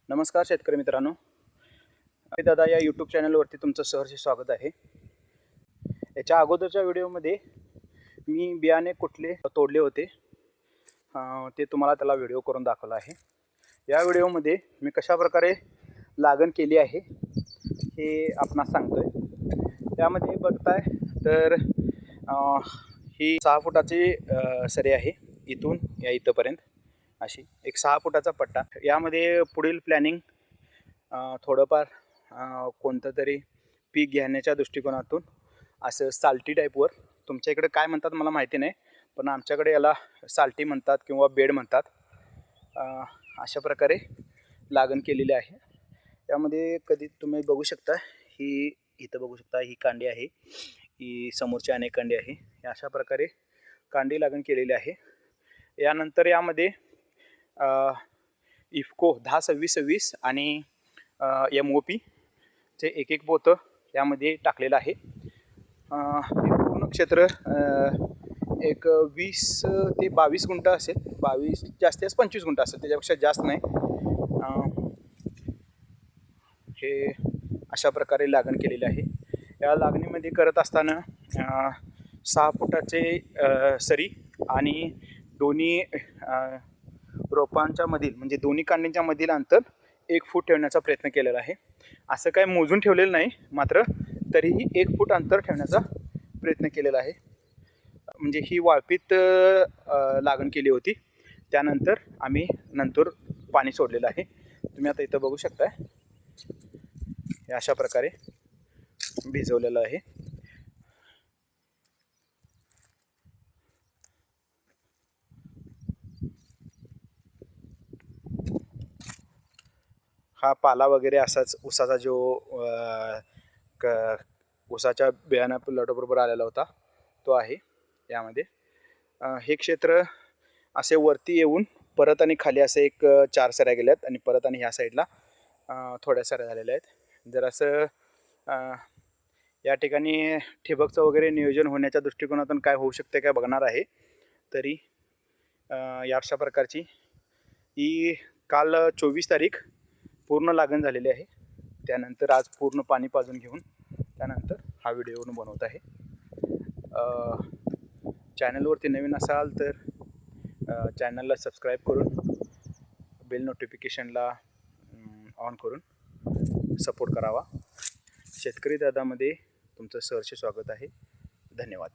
नमस्कार शेतकरी मित्रांनो, दादा या यूट्यूब चॅनलवरती तुमचं सहर्ष स्वागत आहे। याच्या अगोदरच्या व्हिडिओमध्ये मी बियाणे कुठले तोडले होते ते तुम्हाला त्याला व्हिडिओ करून दाखवला आहे। या व्हिडिओमध्ये मी कशा प्रकारे लागण केली आहे हे आपणास सांगतोय। त्यामध्ये बघताय तर ही 6 फुटाची सरी आहे, इथून या इथपर्यंत अशी एक 6 फुटाचा पट्टा। यामध्ये पुढील प्लॅनिंग थोडंफार कोणतं तरी पीक घेण्याच्या दृष्टिकोनातून असं साल्टी टाईपवर, तुमच्या इकडे काय म्हणतात मला माहिती नाही, पण आमच्याकडे याला साल्टी म्हणतात किंवा बेड म्हणतात। अशा प्रकारे लागण केलेली आहे। यामध्ये कधी तुम्ही बघू शकता, ही इथं बघू शकता, ही कांडी आहे, ही समोरची अनेक कांडी आहे। अशा प्रकारे कांडी लागण केलेली आहे। यानंतर यामध्ये इफको 10-26-26 आणि MOP चे एक पोतं यामध्ये टाकलेलं आहे। हे पूर्ण क्षेत्र एक 20 ते 22 गुंठ असेल, 22 जास्तीत 25 गुंठ असेल, त्याच्यापेक्षा जास्त नाही। हे अशा प्रकारे लागण केलेले आहे। या लागणीमध्ये करत असताना 6 फुटाचे सरी आणि दोन्ही रोपांच्या मधील म्हणजे दोन्ही कांडींच्या मधील अंतर 1 फूट ठेवण्याचा प्रयत्न केलेला आहे। असं काय मोजून ठेवलेलं नाही, मात्र तरीही 1 फूट अंतर ठेवण्याचा प्रयत्न केलेला आहे। म्हणजे ही वाळपीत लागण केली होती, त्यानंतर आम्ही पाणी सोडलेलं आहे। तुम्ही आता इथं बघू शकताय, हे अशा प्रकारे भिजवलेलं आहे। हा पाला वगैरे असाच ऊसाचा जो ऊसाच्या बियाणा प्लॉटबरोबर आलेला होता तो आहे यामध्ये। हे क्षेत्र असे वरती येऊन परत आणि खाली असे एक 4 सऱ्या गेल्यात आणि परत आणि ह्या साईडला थोड्या सऱ्या झालेल्या आहेत। जर असं या ठिकाणी ठिबकचं वगैरे नियोजन होण्याच्या दृष्टिकोनातून काय होऊ शकते काय बघणार आहे। तरी या अशा प्रकारची ही काल 24 तारीख पूर्ण लागण झालेली आहे। त्यानंतर आज पूर्ण पाणी पाजून घेऊन त्यानंतर हा व्हिडिओ बनवत आहे। चॅनलवरती नवीन असाल तर चॅनलला सबस्क्राईब करून बेल नोटिफिकेशनला ऑन करून सपोर्ट करावा। शेतकरी दादामध्ये तुमचं सहर्ष स्वागत आहे। धन्यवाद।